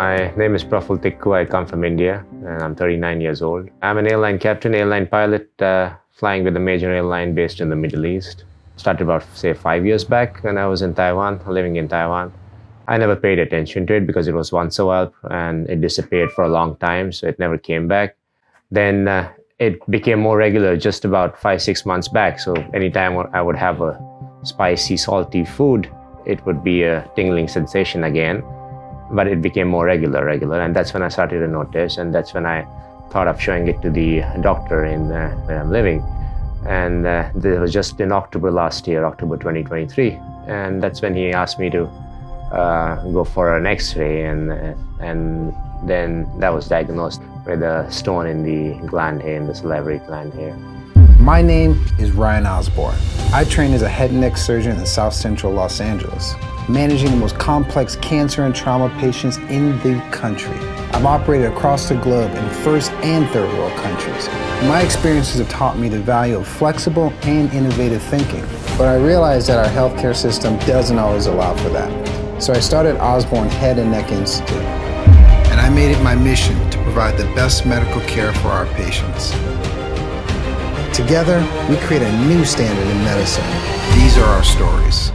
My name is Praful Tikoo. I come from India and I'm 39 years old. I'm an airline captain, airline pilot, flying with a major airline based in the Middle East. Started about, say, 5 years back when I was in Taiwan, living in Taiwan. I never paid attention to it because it was once a while and it disappeared for a long time, so it never came back. Then it became more regular just about 5-6 months back. So anytime I would have a spicy, salty food, it would be a tingling sensation again. But it became more regular, and that's when I started to notice, and that's when I thought of showing it to the doctor in where I'm living. And this was just in October last year, October 2023, and that's when he asked me to go for an X-ray, and then that was diagnosed with a stone in the gland here, in the salivary gland here. My name is Ryan Osborne. I trained as a head and neck surgeon in South Central Los Angeles, managing the most complex cancer and trauma patients in the country. I've operated across the globe in first and third world countries. My experiences have taught me the value of flexible and innovative thinking, but I realized that our healthcare system doesn't always allow for that. So I started Osborne Head and Neck Institute, and I made it my mission to provide the best medical care for our patients. Together, we create a new standard in medicine. These are our stories.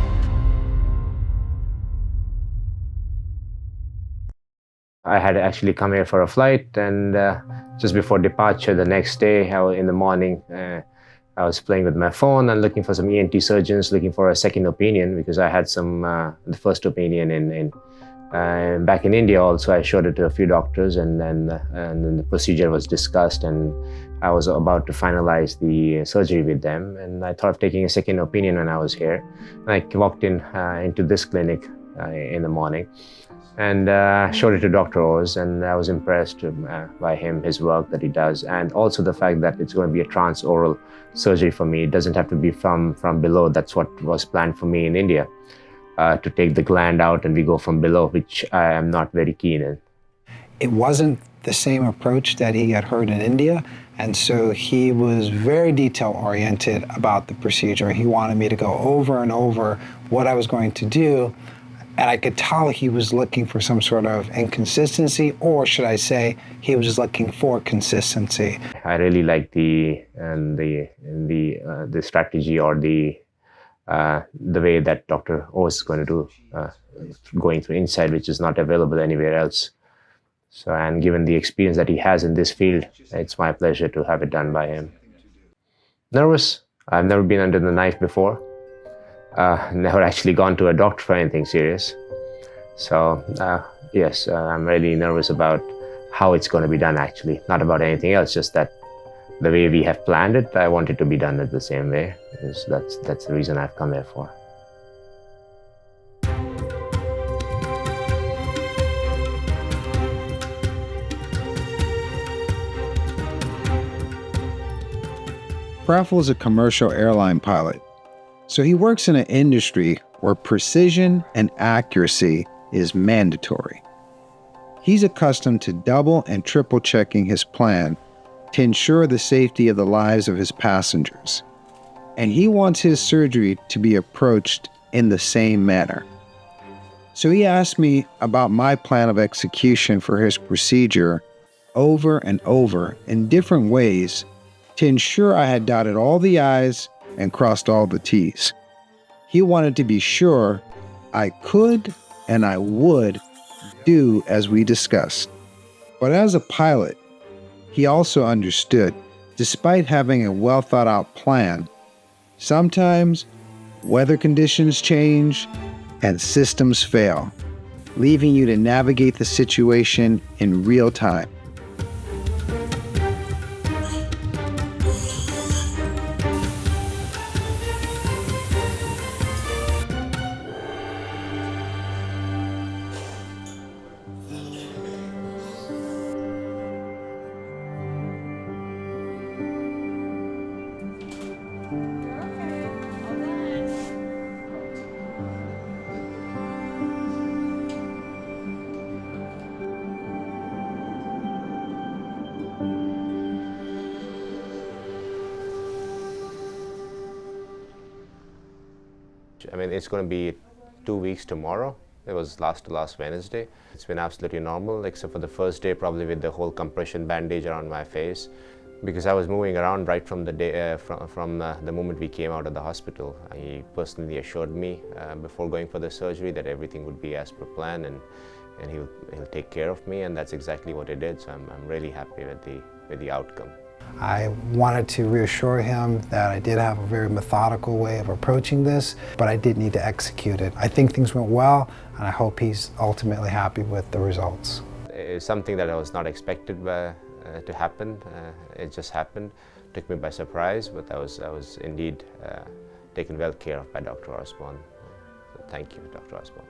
I had actually come here for a flight, and just before departure the next day, in the morning, I was playing with my phone and looking for some ENT surgeons, looking for a second opinion, because I had the first opinion back in India also. I showed it to a few doctors, and then the procedure was discussed, and I was about to finalize the surgery with them, and I thought of taking a second opinion when I was here. And I walked into this clinic in the morning, and showed it to Dr. Oz, and I was impressed by him, his work that he does, and also the fact that it's going to be a transoral surgery for me. It doesn't have to be from below. That's what was planned for me in India, to take the gland out and we go from below, which I am not very keen in. It wasn't the same approach that he had heard in India, and so he was very detail-oriented about the procedure. He wanted me to go over and over what I was going to do, and I could tell he was looking for some sort of inconsistency, or should I say, he was just looking for consistency. I really like the strategy, or the way that Dr. Oz is going to do, going through inside, which is not available anywhere else. So, and given the experience that he has in this field, it's my pleasure to have it done by him. Nervous. I've never been under the knife before. Never actually gone to a doctor for anything serious. So yes, I'm really nervous about how it's going to be done, actually. Not about anything else, just that the way we have planned it, I want it to be done the same way. That's the reason I've come here for. Praful is a commercial airline pilot, so he works in an industry where precision and accuracy is mandatory. He's accustomed to double and triple checking his plan to ensure the safety of the lives of his passengers, and he wants his surgery to be approached in the same manner. So he asked me about my plan of execution for his procedure over and over in different ways to ensure I had dotted all the I's and crossed all the T's. He wanted to be sure I could and I would do as we discussed. But as a pilot, he also understood, despite having a well-thought-out plan, sometimes weather conditions change and systems fail, leaving you to navigate the situation in real time. I mean, it's going to be 2 weeks tomorrow, It was last Wednesday. It's been absolutely normal, except for the first day, probably with the whole compression bandage around my face, because I was moving around right from the day from the moment we came out of the hospital. He personally assured me before going for the surgery that everything would be as per plan, and he'll take care of me, and that's exactly what he did. So I'm really happy with the outcome. I wanted to reassure him that I did have a very methodical way of approaching this, but I did need to execute it. I think things went well, and I hope he's ultimately happy with the results. It's something that I was not expected to happen. It just happened. Took me by surprise, but I was indeed taken well care of by Dr. Osborne. So thank you, Dr. Osborne.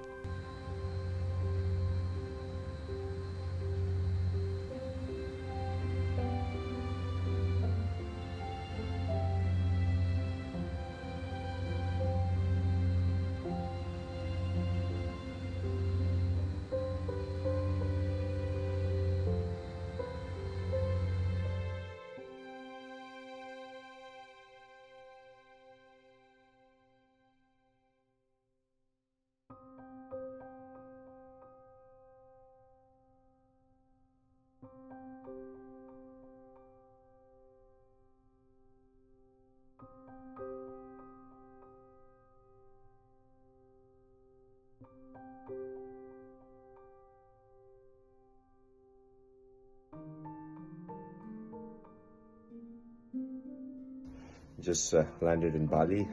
Just landed in Bali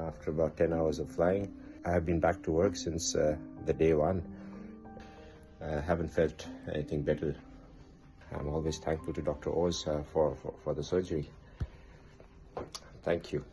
after about 10 hours of flying. I have been back to work since the day one. I haven't felt anything better. I'm always thankful to Dr. Oz for the surgery. Thank you.